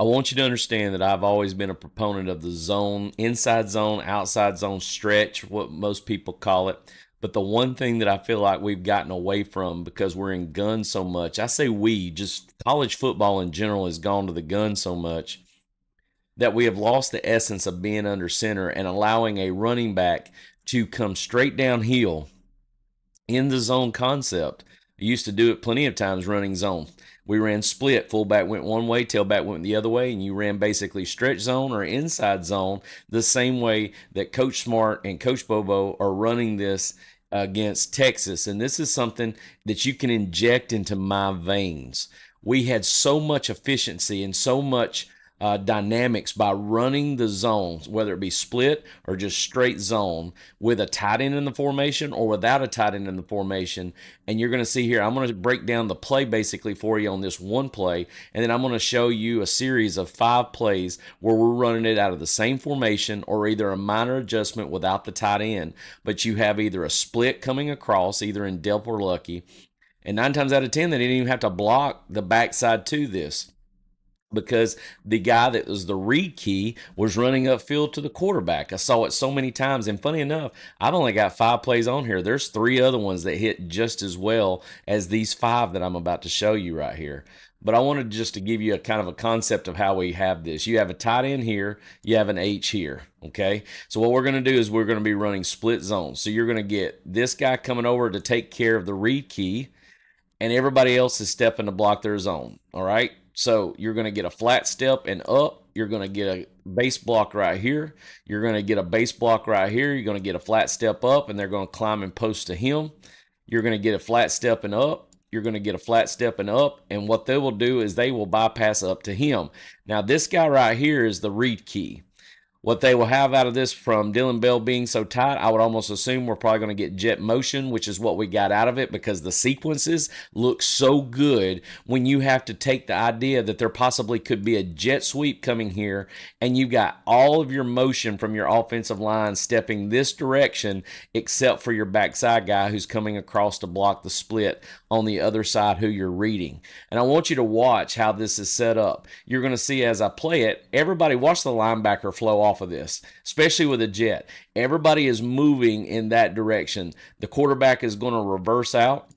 I want you to understand that I've always been a proponent of the zone, inside zone, outside zone stretch, what most people call it. But the one thing that I feel like we've gotten away from because we're in gun so much, I say we, just college football in general has gone to the gun so much that we have lost the essence of being under center and allowing a running back to come straight downhill in the zone concept. I used to do it plenty of times running zone. We ran split. Fullback went one way, tailback went the other way, and you ran basically stretch zone or inside zone the same way that Coach Smart and Coach Bobo are running this against Texas. And this is something that you can inject into my veins. We had so much efficiency and so much dynamics by running the zones, whether it be split or just straight zone, with a tight end in the formation or without a tight end in the formation. And you're going to see here, I'm going to break down the play basically for you on this one play, and then I'm going to show you a series of 5 plays where we're running it out of the same formation or either a minor adjustment without the tight end, but you have either a split coming across, either in Delp or Lucky, and 9 times out of 10, they didn't even have to block the backside to this, because the guy that was the read key was running upfield to the quarterback. I saw it so many times, and funny enough, I've only got 5 plays on here. There's 3 other ones that hit just as well as these 5 that I'm about to show you right here. But I wanted just to give you a kind of a concept of how we have this. You have a tight end here, you have an H here, okay? So what we're going to do is we're going to be running split zones. So you're going to get this guy coming over to take care of the read key, and everybody else is stepping to block their zone, all right? So you're going to get a flat step and up. You're going to get a base block right here. You're going to get a base block right here. You're going to get a flat step up, and they're going to climb and post to him. You're going to get a flat step and up. You're going to get a flat step and up, and what they will do is they will bypass up to him. Now, this guy right here is the read key. What they will have out of this from Dylan Bell being so tight, I would almost assume we're probably going to get jet motion, which is what we got out of it, because the sequences look so good when you have to take the idea that there possibly could be a jet sweep coming here, and you got all of your motion from your offensive line stepping this direction, except for your backside guy who's coming across to block the split on the other side who you're reading. And I want you to watch how this is set up. You're going to see as I play it, everybody watch the linebacker flow off of this, especially with a jet. Everybody is moving in that direction. The quarterback is going to reverse out.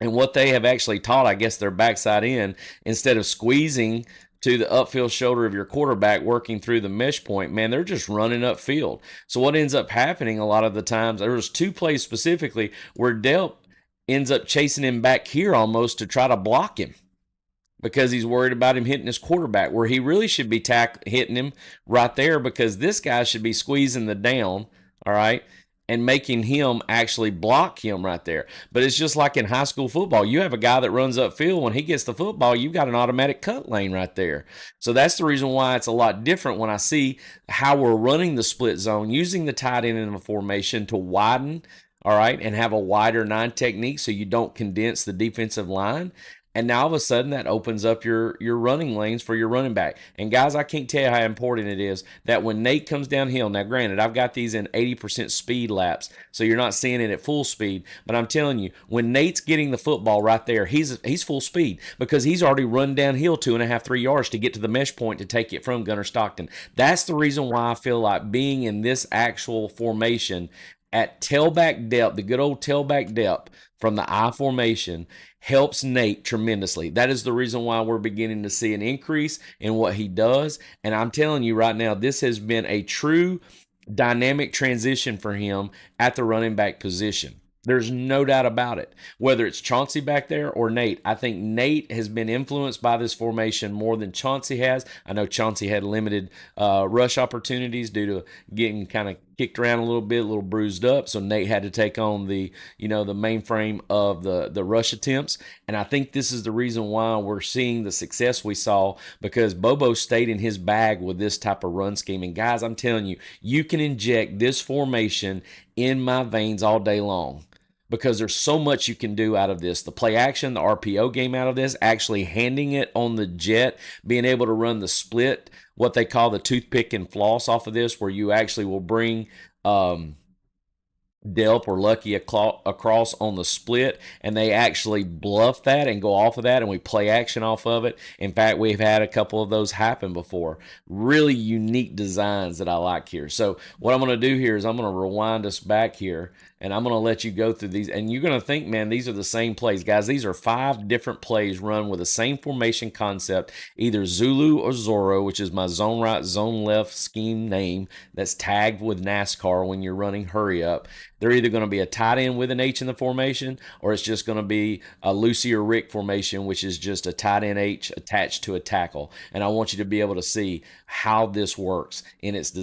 And what they have actually taught, I guess, their backside in, instead of squeezing to the upfield shoulder of your quarterback working through the mesh point, man, they're just running upfield. So what ends up happening a lot of the times, there was 2 plays specifically where Delp ends up chasing him back here almost to try to block him, because he's worried about him hitting his quarterback, where he really should be hitting him right there, because this guy should be squeezing the down, all right, and making him actually block him right there. But it's just like in high school football. You have a guy that runs upfield. When he gets the football, you've got an automatic cut lane right there. So that's the reason why it's a lot different when I see how we're running the split zone, using the tight end in the formation to widen, all right, and have a wider 9 technique so you don't condense the defensive line. And now all of a sudden that opens up your running lanes for your running back. And guys, I can't tell you how important it is that when Nate comes downhill, now granted, I've got these in 80% speed laps, so you're not seeing it at full speed, but I'm telling you, when Nate's getting the football right there, he's full speed, because he's already run downhill 2.5, 3 yards to get to the mesh point to take it from Gunner Stockton. That's the reason why I feel like being in this actual formation at tailback depth, the good old tailback depth from the I formation, helps Nate tremendously. That is the reason why we're beginning to see an increase in what he does. And I'm telling you right now, this has been a true dynamic transition for him at the running back position. There's no doubt about it. Whether it's Chauncey back there or Nate, I think Nate has been influenced by this formation more than Chauncey has. I know Chauncey had limited rush opportunities due to getting kind of kicked around a little bruised up. So Nate had to take on the mainframe of the rush attempts. And I think this is the reason why we're seeing the success we saw, because Bobo stayed in his bag with this type of run scheme. And guys, I'm telling you, you can inject this formation in my veins all day long, because there's so much you can do out of this. The play action, the RPO game out of this, actually handing it on the jet, being able to run the split, what they call the toothpick and floss off of this, where you actually will bring delp or lucky across on the split, and they actually bluff that and go off of that, and we play action off of it. In fact, we've had a couple of those happen before. Really unique designs that I like here. So what I'm going to do here is I'm going to rewind us back here, and I'm going to let you go through these, and you're going to think, man, these are the same plays. Guys, these are 5 different plays run with the same formation concept, either Zulu or Zorro, which is my zone right, zone left scheme name that's tagged with NASCAR when you're running hurry up. They're either going to be a tight end with an H in the formation, or it's just going to be a Lucy or Rick formation, which is just a tight end H attached to a tackle. And I want you to be able to see how this works in its